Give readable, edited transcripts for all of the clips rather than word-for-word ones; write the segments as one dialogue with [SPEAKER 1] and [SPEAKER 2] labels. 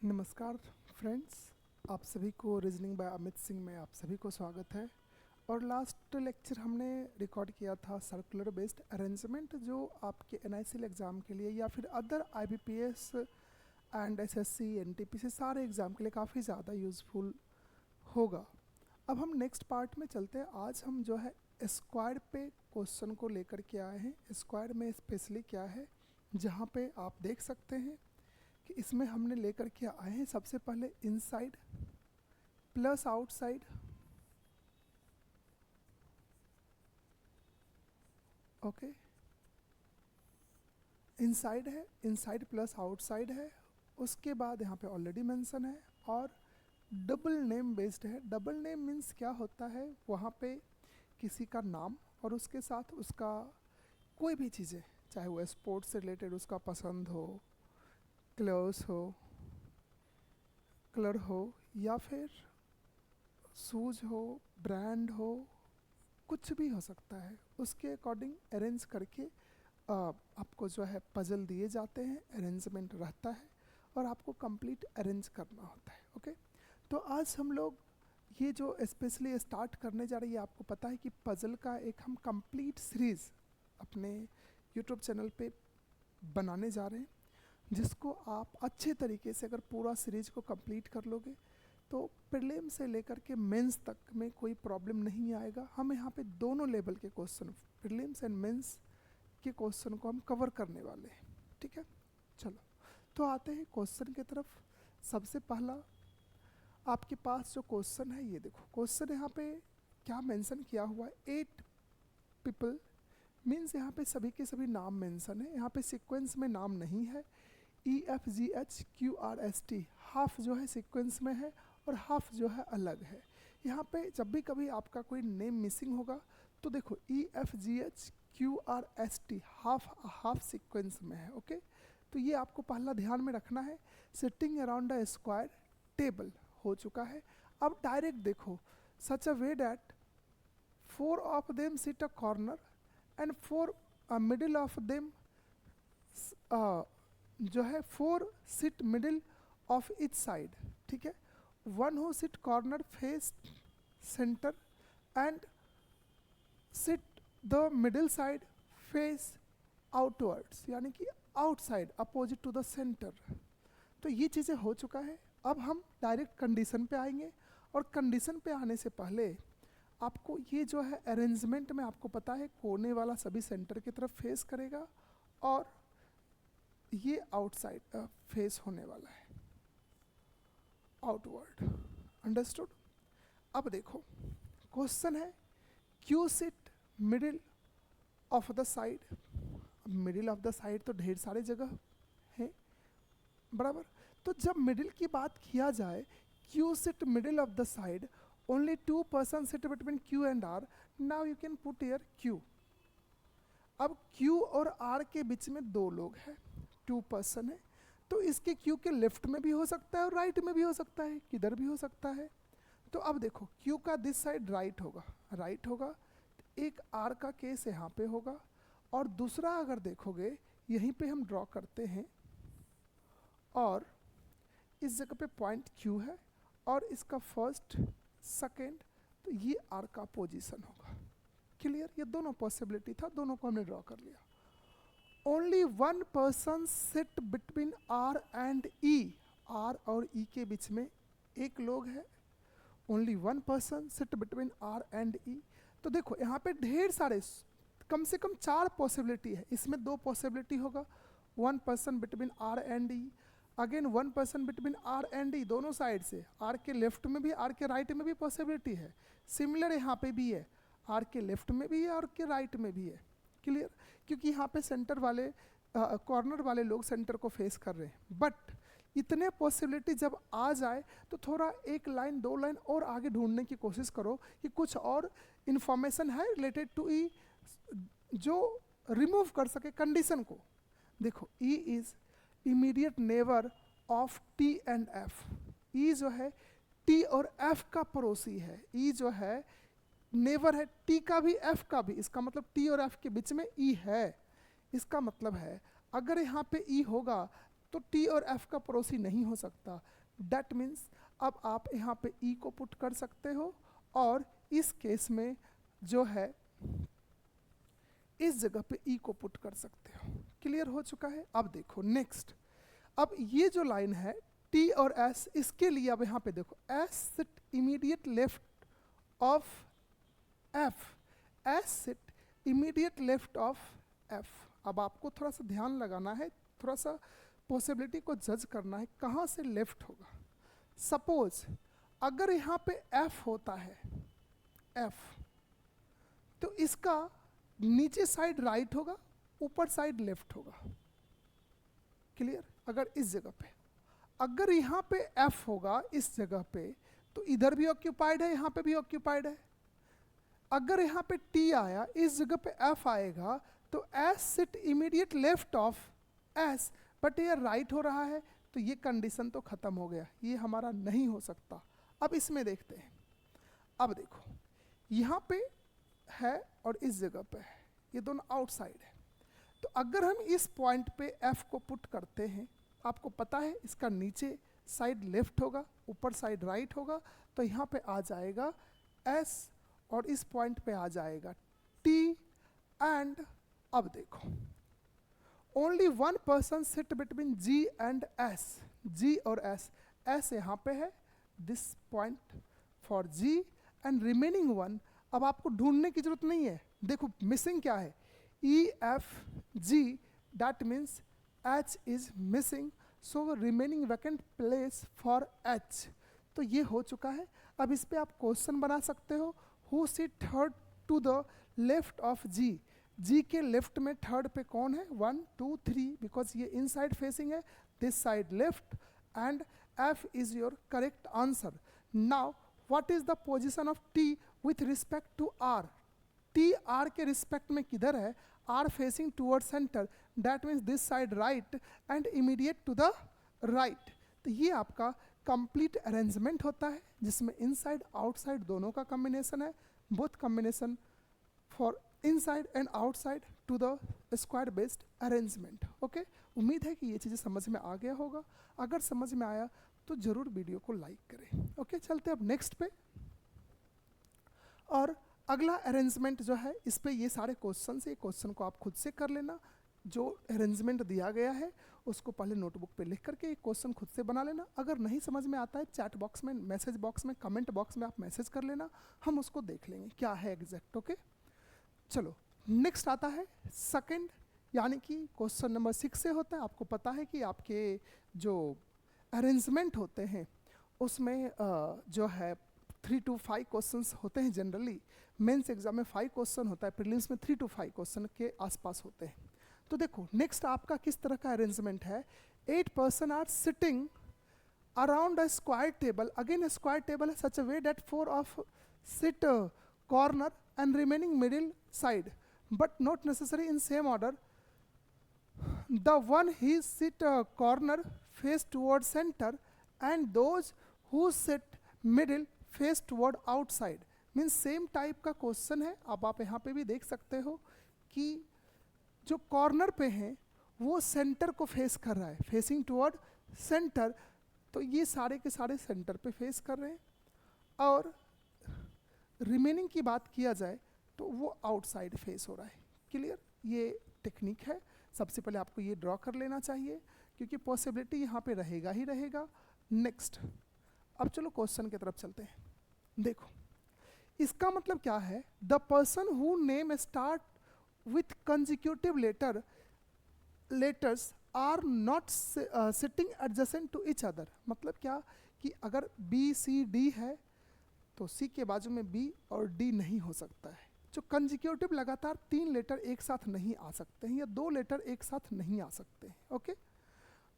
[SPEAKER 1] नमस्कार फ्रेंड्स, आप सभी को रीजनिंग बाय अमित सिंह में आप सभी को स्वागत है। और लास्ट लेक्चर हमने रिकॉर्ड किया था सर्कुलर बेस्ड अरेंजमेंट, जो आपके एनआईसीएल एग्ज़ाम के लिए या फिर other IBPS and SSC NTPC सारे एग्ज़ाम के लिए काफ़ी ज़्यादा यूज़फुल होगा। अब हम नेक्स्ट पार्ट में चलते हैं। आज हम जो है स्क्वायर पे क्वेश्चन को लेकर के आए हैं। स्क्वायर में स्पेशली क्या है, जहाँ पे आप देख सकते हैं कि इसमें हमने लेकर के आए हैं सबसे पहले inside plus outside. Okay, inside है, इनसाइड प्लस आउटसाइड है। उसके बाद यहाँ पे ऑलरेडी मेंशन है। और डबल नेम बेस्ड है। डबल नेम मीन्स क्या होता है, वहाँ पे किसी का नाम और उसके साथ उसका कोई भी चीज़ें, चाहे वो स्पोर्ट्स से रिलेटेड उसका पसंद हो, क्लोथ्स हो, कलर हो, या फिर शूज हो, ब्रांड हो, कुछ भी हो सकता है, उसके अकॉर्डिंग अरेंज करके आपको जो है पजल दिए जाते हैं, अरेंजमेंट रहता है और आपको कंप्लीट अरेंज करना होता है। ओके, तो आज हम लोग ये जो स्पेशली स्टार्ट करने जा रही है, आपको पता है कि पजल का एक हम कंप्लीट सीरीज़ अपने यूट्यूब चैनल पे बनाने जा रहे हैं, जिसको आप अच्छे तरीके से अगर पूरा सीरीज को कंप्लीट कर लोगे तो प्रीलिम से लेकर के मेंस तक में कोई प्रॉब्लम नहीं आएगा। हम यहाँ पे दोनों लेवल के क्वेश्चन, प्रीलिम्स एंड मेंस के क्वेश्चन को हम कवर करने वाले हैं। ठीक है, चलो तो आते हैं क्वेश्चन की तरफ। सबसे पहला आपके पास जो क्वेश्चन है, ये देखो क्वेश्चन यहाँ पे क्या मेंशन किया हुआ है, 8 पीपल मीन्स यहाँ पे सभी के सभी नाम मेंशन है। यहाँ पे सीक्वेंस में नाम नहीं है। EFGHQRST हाफ जो है सीक्वेंस में है और हाफ जो है अलग है। यहाँ पे जब भी कभी आपका कोई नेम मिसिंग होगा तो देखो EFGHQRST हाफ सीक्वेंस में है। ओके, तो ये आपको पहला ध्यान में रखना है। Sitting around a square table हो चुका है। अब डायरेक्ट देखो, such a way that 4 of them sit a corner and 4 middle of them जो है 4 sit middle of each side. ठीक है, 1 who sit corner face center and sit the middle side face outwards, यानी कि outside opposite to the center. तो ये चीज़ें हो चुका है। अब हम डायरेक्ट कंडीशन पे आएंगे, और कंडीशन पे आने से पहले आपको ये जो है अरेंजमेंट में आपको पता है कोने वाला सभी सेंटर की तरफ फेस करेगा और ये आउटसाइड फेस होने वाला है, आउटवर्ड। अंडरस्टूड। अब देखो क्वेश्चन है Q sit middle of the side. Middle of the side तो ढेर सारे जगह है, बराबर। तो जब मिडिल की बात किया जाए, Q sit middle of the side, only 2 person sit between Q and R. Now you can put here Q. अब क्यू और आर के बीच में 2 लोग हैं, 2 पर्सन है, तो इसके क्यू के लेफ्ट में भी हो सकता है और राइट में भी हो सकता है, किधर भी हो सकता है। तो अब देखो क्यू का दिस साइड राइट होगा, राइट होगा। एक आर का केस यहाँ पे होगा, और दूसरा अगर देखोगे यहीं पे हम ड्रॉ करते हैं, और इस जगह पे पॉइंट क्यू है और इसका फर्स्ट सेकेंड, तो ये आर का पोजीशन होगा। क्लियर, ये दोनों पॉसिबिलिटी था, दोनों को हमने ड्रॉ कर लिया। Only 1 person sit between R and E. R और ई के बीच में एक लोग है। Only 1 person sit between R and E. तो देखो यहाँ पे ढेर सारे, कम से कम 4 पॉसिबिलिटी है। इसमें 2 पॉसिबिलिटी होगा, 1 person between R and E, again 1 person between R and E, दोनों साइड से, आर के लेफ्ट में भी आर के राइट में भी पॉसिबिलिटी है। सिमिलर यहाँ पे भी है, आर के लेफ्ट में भी है और के राइट में भी है। क्लियर, क्योंकि यहाँ पे सेंटर वाले कॉर्नर वाले लोग सेंटर को फेस कर रहे हैं। बट इतने पॉसिबिलिटी जब आ जाए तो थोड़ा 1 लाइन 2 लाइन और आगे ढूंढने की कोशिश करो कि कुछ और इन्फॉर्मेशन है रिलेटेड टू ई जो रिमूव कर सके कंडीशन को। देखो E is immediate neighbour of T and F. E जो है टी और एफ का पड़ोसी है। ई जो है नेबर है टी का भी एफ का भी, इसका मतलब टी और एफ के बीच में ई है। इसका मतलब है अगर यहाँ पे ई होगा तो टी और एफ का पड़ोसी नहीं हो सकता। दैट मीन्स अब आप यहाँ पे ई को पुट कर सकते हो और इस केस में जो है इस जगह पे ई को पुट कर सकते हो। क्लियर हो चुका है। अब देखो नेक्स्ट, अब ये जो लाइन है टी और एस, इसके लिए अब यहाँ पे देखो S sit immediate left of F, S sit immediate left of F. अब आपको थोड़ा सा ध्यान लगाना है, थोड़ा सा पॉसिबिलिटी को जज करना है कहाँ से लेफ्ट होगा। सपोज अगर यहाँ पे एफ होता है एफ, तो इसका नीचे साइड राइट होगा, ऊपर साइड लेफ्ट होगा। क्लियर। अगर इस जगह पे, अगर यहाँ पे एफ होगा इस जगह पे, तो इधर भी ऑक्यूपाइड है, यहाँ पे भी ऑक्यूपाइड है। अगर यहाँ पे टी आया, इस जगह पे एफ आएगा, तो S sit immediate left of S, but ये राइट हो रहा है, तो ये कंडीशन तो खत्म हो गया, ये हमारा नहीं हो सकता। अब इसमें देखते हैं। अब देखो यहाँ पे है और इस जगह पे है, ये दोनों आउटसाइड है। तो अगर हम इस पॉइंट पे एफ को पुट करते हैं, आपको पता है इसका नीचे साइड लेफ्ट होगा, ऊपर साइड राइट होगा, तो यहाँ पे आ जाएगा एस और इस पॉइंट पे आ जाएगा टी। एंड अब देखो only one person sit between G and S, G और एस, एस यहाँ पे है, this point for G and remaining one. अब आपको ढूंढने की जरूरत नहीं है, देखो मिसिंग क्या है, E F G, that means H is missing, so remaining vacant place for H. तो ये हो चुका है। अब इस पे आप क्वेश्चन बना सकते हो, who sit third to the left of G, G के लेफ्ट में थर्ड पे कौन है, 1 2 3, बिकॉज ये इन साइड फेसिंग है, this side left, and F is your correct answer. Now what is the position of T with respect to R, T R के respect में किधर है, R facing toward center, that means this side right and immediate to the right. तो ये आपका complete arrangement होता है जिसमें इनसाइड आउटसाइड दोनों का कॉम्बिनेशन है, both combination for inside and outside to the square based arrangement. Okay, उम्मीद है कि ये चीज़ें समझ में आ गया होगा। अगर समझ में आया तो ज़रूर वीडियो को लाइक करें। ओके, चलते अब नेक्स्ट पे। और अगला अरेंजमेंट जो है, इस पे ये सारे क्वेश्चन है, क्वेश्चन को आप खुद से कर लेना। जो अरेंजमेंट दिया गया है उसको पहले नोटबुक पे लिख करके एक क्वेश्चन खुद से बना लेना। अगर नहीं समझ में आता है, चैट बॉक्स में, मैसेज बॉक्स में, कमेंट बॉक्स में आप मैसेज कर लेना, हम उसको देख लेंगे क्या है एग्जैक्ट। ओके, चलो नेक्स्ट आता है सेकंड, यानी कि क्वेश्चन नंबर 6 से होता है। आपको पता है कि आपके जो अरेंजमेंट होते हैं उसमें जो है 3 to 5 क्वेश्चंस होते हैं जनरली। मेंस एग्जाम में 5 क्वेश्चन होता है, प्रीलिम्स में 3 to 5 क्वेश्चन के आसपास होते हैं। तो देखो नेक्स्ट आपका किस तरह का अरेंजमेंट है। 8 person are sitting around a square table, again square table है, such a way that 4 of sit corner and remaining middle side, but not necessary in same order. The one he sit corner face toward center and those who sit middle face toward outside. Means same type का question है। अब आप यहाँ पे भी देख सकते हो कि जो कॉर्नर पे है वो सेंटर को फेस कर रहा है, फेसिंग टुवर्ड सेंटर, तो ये सारे के सारे सेंटर पे फेस कर रहे हैं। और रिमेनिंग की बात किया जाए तो वो आउटसाइड फेस हो रहा है। क्लियर, ये टेक्निक है। सबसे पहले आपको ये ड्रॉ कर लेना चाहिए क्योंकि पॉसिबिलिटी यहाँ पे रहेगा ही रहेगा। नेक्स्ट, अब चलो क्वेश्चन की तरफ चलते हैं। देखो इसका मतलब क्या है, the person who name start with consecutive letters are not sitting adjacent to each other. मतलब क्या कि अगर बी सी डी है तो सी के बाजू में बी और डी नहीं हो सकता है। जो कंजिक्यूटिव लगातार 3 लेटर एक साथ नहीं आ सकते हैं या 2 लेटर एक साथ नहीं आ सकते हैं। ओके,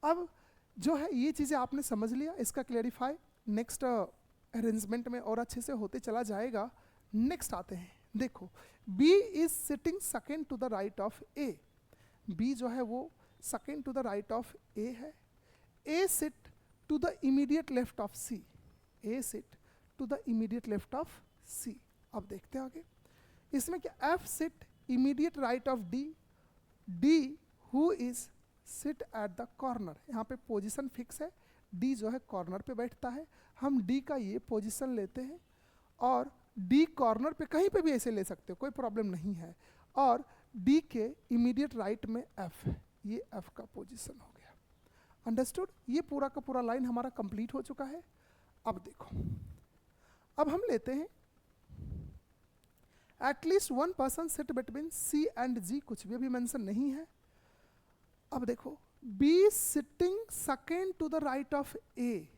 [SPEAKER 1] अब जो है ये चीज़ें आपने समझ लिया, इसका क्लेरिफाई नेक्स्ट अरेंजमेंट में और अच्छे से होते चला जाएगा। नेक्स्ट आते हैं, देखो B is sitting second to the right of A, B जो है वो second to the right of A है। A sit to the immediate left of C, A sit to the immediate left of C. अब देखते हैं आगे इसमें क्या, F sit immediate right of D, D who is sit at the corner, यहाँ पे position fix है, D जो है कॉर्नर पे बैठता है, हम डी का ये पोजीशन लेते हैं और डी कॉर्नर पे कहीं पे भी ऐसे ले सकते हो, कोई प्रॉब्लम नहीं है, और डी के इमीडिएट राइट में एफ है, ये एफ का पोजीशन हो गया। अंडरस्टूड? ये पूरा का पूरा लाइन हमारा कंप्लीट हो चुका है। अब देखो, अब हम लेते हैं at least one person sit between C and G, कुछ भी अभी मेंशन नहीं है। अब देखो, B sitting second to the right of A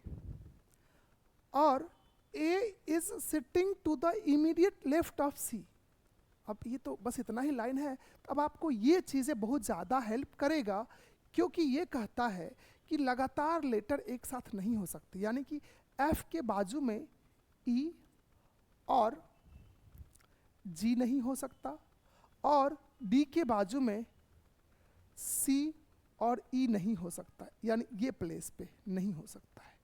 [SPEAKER 1] और A is sitting to the immediate left of C. अब ये तो बस इतना ही लाइन है। अब आपको ये चीज़ें बहुत ज़्यादा हेल्प करेगा, क्योंकि ये कहता है कि लगातार लेटर एक साथ नहीं हो सकते, यानी कि एफ के बाजू में ई और जी नहीं हो सकता, और डी के बाजू में सी और ई नहीं हो सकता, यानी ये प्लेस पे नहीं हो सकता है।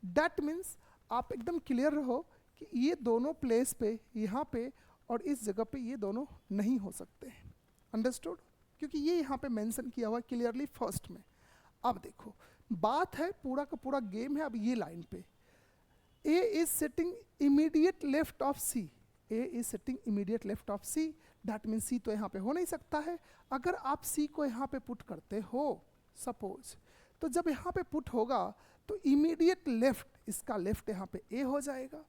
[SPEAKER 1] दैट मीन्स आप एकदम क्लियर रहो कि ये दोनों प्लेस पे, यहाँ पे और इस जगह पे ये दोनों नहीं हो सकते हैं। अंडरस्टूड? क्योंकि ये यहाँ पे मेंशन किया हुआ क्लियरली फर्स्ट में। अब देखो, बात है पूरा का पूरा गेम है अब ये लाइन पे, A is sitting immediate left of C, A is sitting immediate left of C, that means C तो यहाँ पे हो नहीं सकता है। अगर आप सी को यहाँ पे पुट करते हो सपोज, तो जब यहाँ पे पुट होगा तो इमीडिएट लेफ्ट, इसका लेफ्ट यहाँ पे ए हो जाएगा।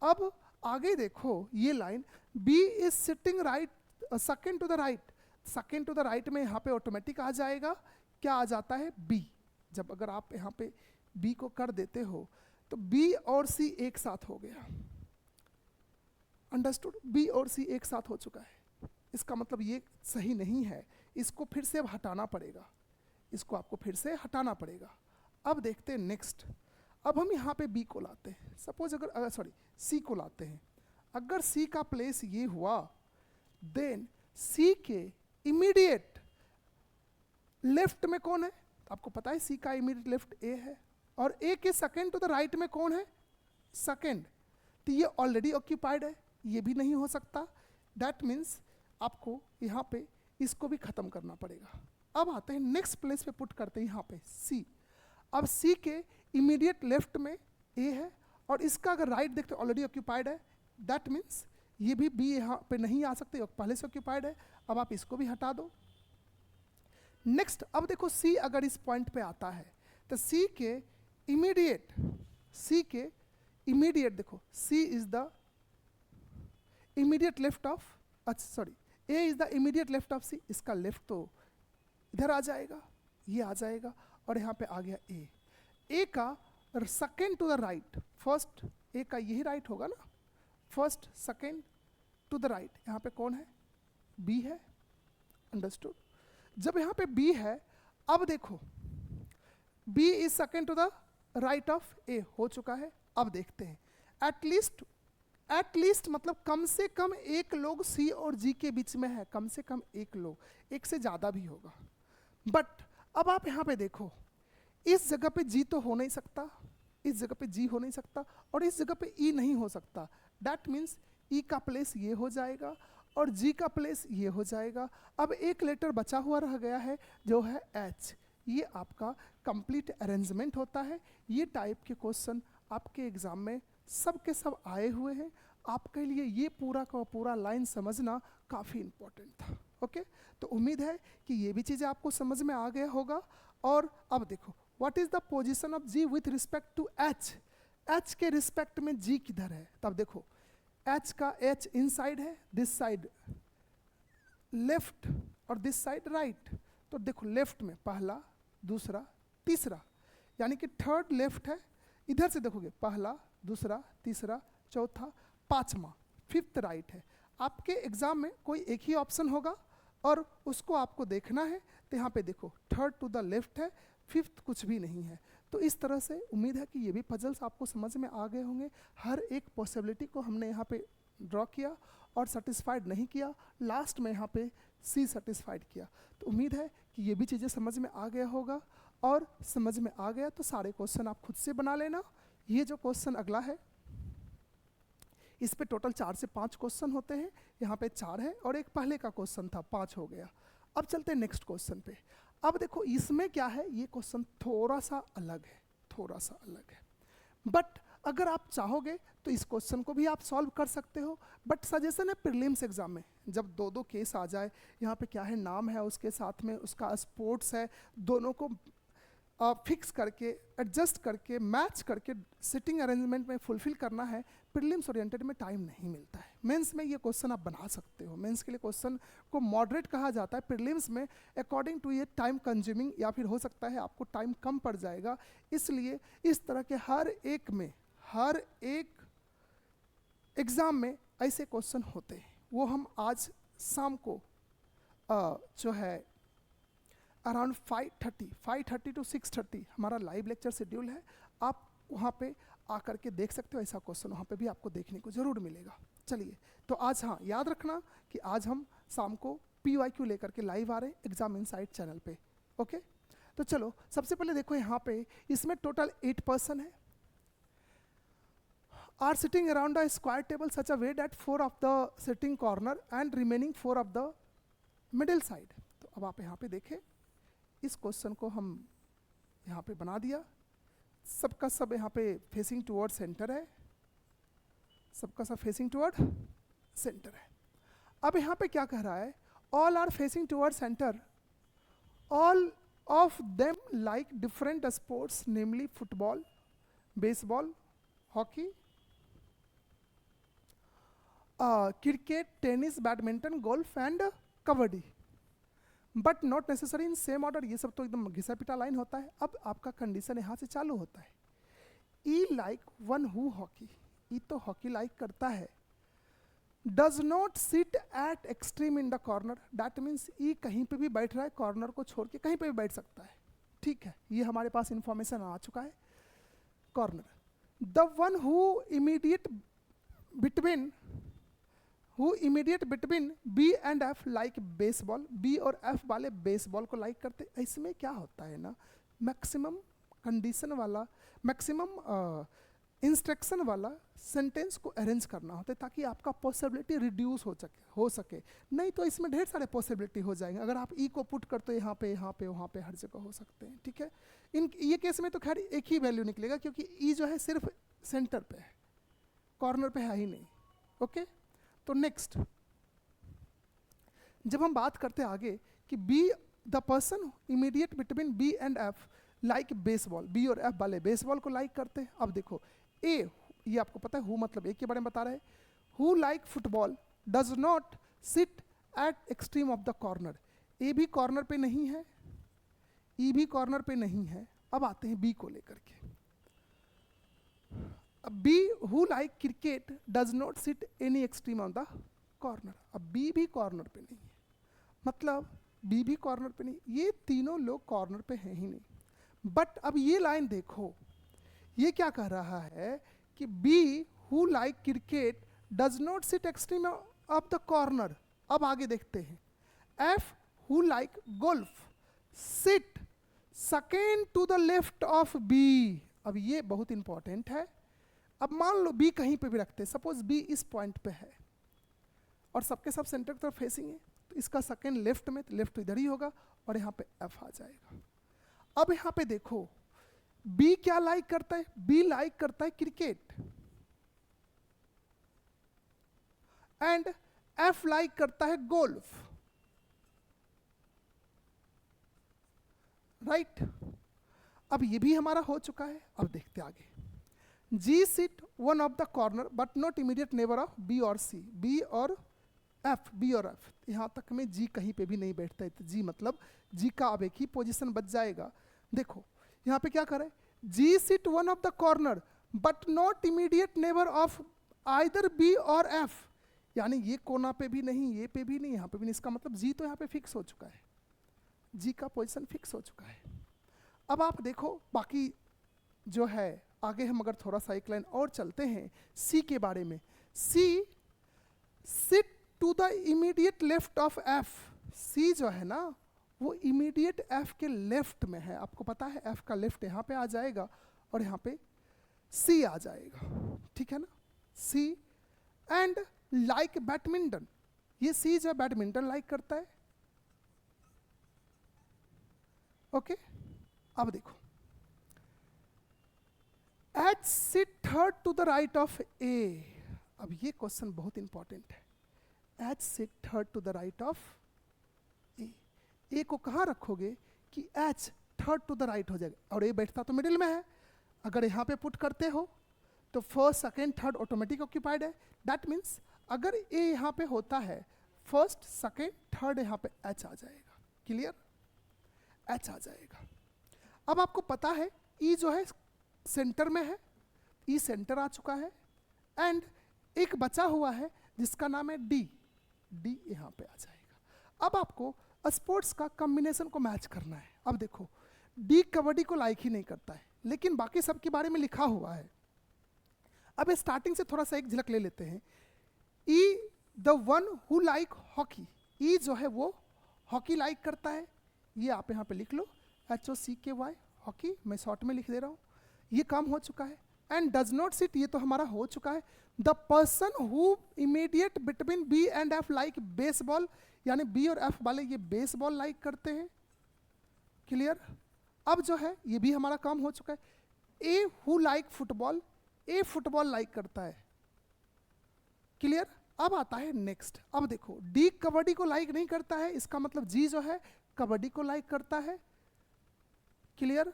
[SPEAKER 1] अब आगे देखो ये line, B is sitting right second to the right, second to the right में यहाँ पे ऑटोमेटिक आ जाएगा, क्या आ जाता है बी। जब अगर आप यहाँ पे बी को कर देते हो तो बी और सी एक साथ हो गया। अंडरस्टूड? बी और सी एक साथ हो चुका है, इसका मतलब ये सही नहीं है, इसको फिर से अब हटाना पड़ेगा, इसको आपको फिर से हटाना पड़ेगा। अब देखते हैं नेक्स्ट। अब हम यहाँ पे बी को लाते हैं, सपोज अगर सॉरी सी को लाते हैं, अगर सी का प्लेस ये हुआ, देन सी के इमीडिएट लेफ्ट में कौन है? आपको पता है सी का इमीडिएट लेफ्ट ए है, और ए के सेकेंड टू द राइट में कौन है? सेकेंड। तो ये ऑलरेडी ऑक्यूपाइड है, ये भी नहीं हो सकता। दैट मीन्स आपको यहाँ पे इसको भी खत्म करना पड़ेगा। अब आते हैं नेक्स्ट प्लेस पे पुट करते हैं यहाँ पे सी। अब सी के इमीडिएट लेफ्ट में ए है, और इसका अगर राइट देखते ऑलरेडी ऑक्यूपाइड है, दैट मीन्स ये भी बी यहाँ पे नहीं आ सकते, पहले से ऑक्यूपाइड है। अब आप इसको भी हटा दो। नेक्स्ट अब देखो, सी अगर इस पॉइंट पे आता है तो सी के इमीडिएट देखो, C is the immediate left of, अच्छा sorry, A is the immediate left of C, इसका लेफ्ट तो इधर आ जाएगा, ये आ जाएगा, और यहाँ पे आ गया ए। ए का second to the right, first A का यही राइट होगा ना, first second to the right, यहाँ पे कौन है? बी है। अंडरस्टूड? जब यहाँ पे बी है, अब देखो B is second to the right of A हो चुका है। अब देखते हैं एटलीस्ट मतलब कम से कम एक लोग सी और जी के बीच में है, कम से कम एक लोग, एक से ज़्यादा भी होगा। बट अब आप यहाँ पे देखो, इस जगह पे जी तो हो नहीं सकता, इस जगह पे जी हो नहीं सकता, और इस जगह पे ई नहीं हो सकता। दैट मीन्स ई का प्लेस ये हो जाएगा और जी का प्लेस ये हो जाएगा। अब एक लेटर बचा हुआ रह गया है जो है एच। ये आपका कंप्लीट अरेंजमेंट होता है। ये टाइप के क्वेश्चन आपके एग्जाम में सब के सब आए हुए हैं। आपके लिए ये पूरा का पूरा लाइन समझना काफ़ी इम्पोर्टेंट था। ओके, तो उम्मीद है कि ये भी चीज़ें आपको समझ में आ गया होगा। और अब देखो, what is the position of G with respect to H. H के रिस्पेक्ट में जी किधर है? तब देखो, एच का एच इनसाइड है, दिस साइड लेफ्ट और दिस साइड राइट। तो देखो लेफ्ट में पहला, दूसरा, तीसरा, यानी कि थर्ड लेफ्ट है। इधर से देखोगे पहला, दूसरा, तीसरा, चौथा, पांचवा, फिफ्थ राइट है। आपके एग्जाम में कोई एक ही ऑप्शन होगा और उसको आपको देखना है। तो यहाँ पे देखो थर्ड टू द लेफ्ट है, फिफ्थ कुछ भी नहीं है। तो इस तरह से उम्मीद है कि ये भी पजल्स आपको समझ में आ गए होंगे। हर एक पॉसिबिलिटी को हमने यहाँ पे ड्रॉ किया और सेटिस्फाइड नहीं किया, लास्ट में यहाँ पे सी सेटिस्फाइड किया। तो उम्मीद है कि ये भी चीज़ें समझ में आ गया होगा, और समझ में आ गया तो सारे क्वेश्चन आप खुद से बना लेना। ये जो क्वेश्चन अगला है, इस पे टोटल 4 से 5 क्वेश्चन होते हैं। यहाँ पे 4 है और एक पहले का क्वेश्चन था, 5 हो गया। अब चलते हैं नेक्स्ट क्वेश्चन पे। अब देखो इसमें क्या है, ये क्वेश्चन थोड़ा सा अलग है, थोड़ा सा अलग है, बट अगर आप चाहोगे तो इस क्वेश्चन को भी आप सॉल्व कर सकते हो। बट सजेशन है प्रीलिम्स एग्जाम में जब दो दो केस आ जाए, यहाँ पे क्या है, नाम है उसके साथ में उसका स्पोर्ट्स है, दोनों को फिक्स करके एडजस्ट करके मैच करके सिटिंग अरेंजमेंट में फुलफिल करना है, प्रीलिम्स ओरिएंटेड में टाइम नहीं मिलता है। मेंस में ये क्वेश्चन आप बना सकते हो, मेंस के लिए क्वेश्चन को मॉडरेट कहा जाता है, प्रीलिम्स में अकॉर्डिंग टू ये टाइम कंज्यूमिंग या फिर हो सकता है आपको टाइम कम पड़ जाएगा। इसलिए इस तरह के हर एक एग्ज़ाम में ऐसे क्वेश्चन होते हैं, वो हम आज शाम को जो है अराउंड 5:30 टू 6:30 हमारा लाइव लेक्चर शेड्यूल है, आप वहाँ पे आकर के देख सकते हो, ऐसा क्वेश्चन वहाँ पे भी आपको देखने को ज़रूर मिलेगा। चलिए, तो आज हाँ याद रखना कि आज हम शाम को PYQ लेकर के लाइव आ रहे हैं एग्जाम इनसाइट चैनल पे। ओके, तो चलो सबसे पहले देखो यहाँ पे इसमें टोटल 8 पर्सन है, are sitting around the square table such a way that 4 of the sitting corner and remaining 4 of the middle side. तो अब आप यहाँ पे देखें, इस क्वेश्चन को हम यहाँ पे बना दिया, सबका सब यहाँ पे फेसिंग टुवर्ड सेंटर है, सबका सब फेसिंग टुवर्ड सेंटर है। अब यहाँ पे क्या कह रहा है, all are facing toward center, all of them like different sports namely football, baseball, hockey, cricket, tennis, badminton, golf and kabaddi, but not necessary in same order. ये सब तो एकदम घिसा पिटा लाइन होता है। अब आपका कंडीशन यहाँ से चालू होता है, ई लाइक वन हु हॉकी, ई तो हॉकी लाइक करता है, does not sit at extreme in the corner, that means ई कहीं पे भी बैठ रहा है, कॉर्नर को छोड़ के कहीं पे भी बैठ सकता है। ठीक है, ये हमारे पास इंफॉर्मेशन आ चुका है। Corner, the one who immediate between B and F like baseball, B और एफ वाले बेसबॉल को लाइक करते। इसमें क्या होता है ना, मैक्सिमम कंडीशन वाला, मैक्सिमम इंस्ट्रक्शन वाला सेंटेंस को अरेंज करना होता है ताकि आपका पॉसिबिलिटी रिड्यूस हो सके। नहीं तो इसमें ढेर सारे पॉसिबिलिटी हो जाएंगे। अगर आप ई को पुट करते हो यहाँ पे वहाँ पे हर जगह हो सकते हैं। ठीक है, ये केस में तो खैर एक ही वैल्यू निकलेगा क्योंकि ई जो है सिर्फ सेंटर पे है, कॉर्नर पे है ही नहीं। ओके, तो नेक्स्ट जब हम बात करते हैं आगे कि B the person immediate between B and F like baseball, B और एफ वाले बेसबॉल को लाइक करते हैं। अब देखो ए, ये आपको पता है हु मतलब ए के बारे में बता रहे हैं, who like football does not sit at extreme of the corner, A भी कॉर्नर पे नहीं है, ई भी कॉर्नर पे नहीं है। अब आते हैं बी को लेकर के, B who like cricket does not sit any extreme on the corner, अब बी भी कॉर्नर पे नहीं है, मतलब बी भी कॉर्नर पे नहीं, ये तीनों लोग कॉर्नर पे हैं ही नहीं। बट अब ये लाइन देखो, ये क्या कह रहा है कि B who like cricket does not sit extreme of the corner. अब आगे देखते हैं, F who like golf sit second to the left of B. अब ये बहुत इंपॉर्टेंट है। अब मान लो बी कहीं पे भी रखते हैं, सपोज बी इस पॉइंट पे है और सबके सब सेंटर की तरफ फेसिंग है, तो इसका सेकेंड लेफ्ट में, तो लेफ्ट इधर ही होगा और यहाँ पे एफ आ जाएगा। अब यहाँ पे देखो बी क्या लाइक करता है, बी लाइक करता है क्रिकेट एंड एफ लाइक करता है गोल्फ, राइट। अब ये भी हमारा हो चुका है। अब देखते आगे, G sit one of the corner but not immediate neighbour of B और सी, बी और एफ, यहाँ तक में जी कहीं पे भी नहीं बैठता है, तो जी मतलब जी का अब एक ही पोजीशन बच जाएगा। देखो यहाँ पे क्या करे, G sit one of the corner but not immediate neighbour of either B और एफ, यानी ये कोना पे भी नहीं, ये पे भी नहीं, यहाँ पे भी नहीं, इसका मतलब जी तो यहाँ पे फिक्स हो चुका है, जी का पोजीशन फिक्स हो चुका है। अब आप देखो बाकी जो है आगे हम अगर थोड़ा सा एक लाइन और चलते हैं सी के बारे में, C sit to the immediate left of F, C जो है ना वो इमीडिएट एफ के लेफ्ट में है, आपको पता है एफ का लेफ्ट यहाँ पे आ जाएगा और यहाँ पे सी आ जाएगा, ठीक है ना। सी एंड लाइक बैडमिंटन, ये सी जो बैडमिंटन लाइक करता है, ओके, अब देखो, H sit third to the right of A. अब ये क्वेश्चन बहुत इंपॉर्टेंट है। H sit third to the right of A को कहाँ रखोगे कि H third to the right हो जाएगा, और ए बैठता तो मिडिल में है। अगर यहाँ पे पुट करते हो तो first second third automatic occupied है। दैट मीन्स अगर ए यहाँ पे होता है, फर्स्ट सेकेंड थर्ड यहाँ पे एच आ जाएगा। क्लियर, एच आ जाएगा। अब आपको पता है ई जो है सेंटर में है, ई सेंटर आ चुका है, एंड एक बचा हुआ है जिसका नाम है डी, डी यहाँ पे आ जाएगा। अब आपको स्पोर्ट्स का कॉम्बिनेशन को मैच करना है। अब देखो, डी कबड्डी को लाइक ही नहीं करता है, लेकिन बाकी सब के बारे में लिखा हुआ है। अब स्टार्टिंग से थोड़ा सा एक झलक ले लेते हैं। E the one who like hockey, E जो है वो हॉकी लाइक करता है, ये आप यहाँ पे लिख लो, HOCKY हॉकी, मैं शॉर्ट में लिख दे रहा हूँ। ये काम हो चुका है। एंड डज नॉट सिट, ये तो हमारा हो चुका है। The person who immediate between B and F like baseball, यानी बी और एफ वाले ये बेसबॉल लाइक करते हैं। क्लियर, अब जो है ये भी हमारा काम हो चुका है। A who like football, A football like करता है। क्लियर, अब आता है नेक्स्ट। अब देखो, डी कबड्डी को लाइक नहीं करता है, इसका मतलब जी जो है कबड्डी को लाइक करता है। क्लियर,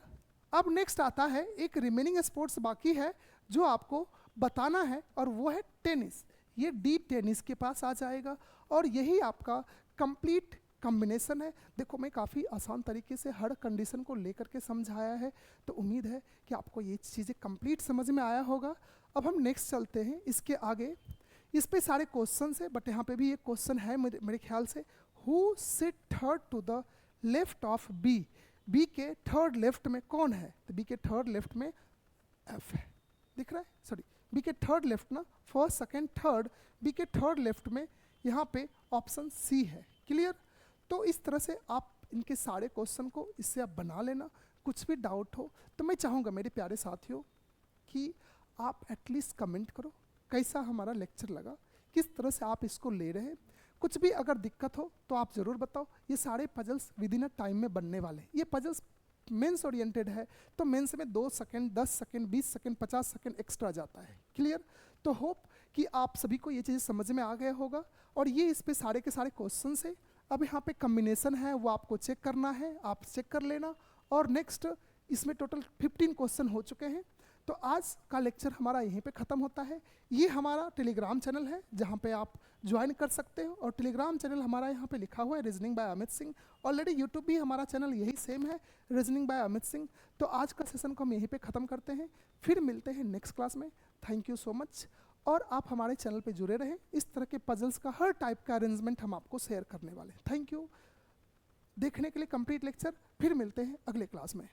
[SPEAKER 1] अब नेक्स्ट आता है, एक रिमेनिंग स्पोर्ट्स बाकी है जो आपको बताना है, और वो है टेनिस। ये डी टेनिस के पास आ जाएगा, और यही आपका कंप्लीट कॉम्बिनेशन है। देखो, मैं काफ़ी आसान तरीके से हर कंडीशन को लेकर के समझाया है, तो उम्मीद है कि आपको ये चीज़ें कंप्लीट समझ में आया होगा। अब हम नेक्स्ट चलते हैं इसके आगे। इस पे सारे क्वेश्चन है, बट यहाँ पे भी एक क्वेश्चन है मेरे ख्याल से। Who sit third to the left of B, B के थर्ड लेफ्ट में कौन है? तो बी के थर्ड लेफ्ट में एफ है, दिख रहा है, सॉरी बी के थर्ड लेफ्ट ना, फर्स्ट सेकेंड थर्ड, बी के थर्ड लेफ्ट में यहाँ पे ऑप्शन सी है। क्लियर, तो इस तरह से आप इनके सारे क्वेश्चन को इससे आप बना लेना। कुछ भी डाउट हो तो मैं चाहूँगा मेरे प्यारे साथियों कि आप एटलीस्ट कमेंट करो कैसा हमारा लेक्चर लगा, किस तरह से आप इसको ले रहे हैं। कुछ भी अगर दिक्कत हो तो आप ज़रूर बताओ। ये सारे puzzles with in a time में बनने वाले हैं। ये पजल्स मेंस ओरिएंटेड है, तो मेंस में 2 second, 10 second, 20 second, 50 second extra जाता है। क्लियर, तो होप कि आप सभी को ये चीज़ें समझ में आ गया होगा। और ये इस पे सारे के सारे क्वेश्चन है। अब यहाँ पे कॉम्बिनेशन है, वो आपको चेक करना है, आप चेक कर लेना। और नेक्स्ट इसमें टोटल 15 क्वेश्चन हो चुके हैं। तो आज का लेक्चर हमारा यहीं पे ख़त्म होता है। ये हमारा टेलीग्राम चैनल है जहाँ पे आप ज्वाइन कर सकते हो, और टेलीग्राम चैनल हमारा यहाँ पे लिखा हुआ है reasoning bye Amit Singh. Already YouTube भी हमारा चैनल यही सेम है, रीजनिंग बाय अमित सिंह। तो आज का सेशन को हम यहीं पे ख़त्म करते हैं, फिर मिलते हैं नेक्स्ट क्लास में। थैंक यू सो मच, और आप हमारे चैनल पे जुड़े रहें। इस तरह के पजल्स का हर टाइप का अरेंजमेंट हम आपको शेयर करने वाले हैं। थैंक यू देखने के लिए कंप्लीट लेक्चर। फिर मिलते हैं अगले क्लास में।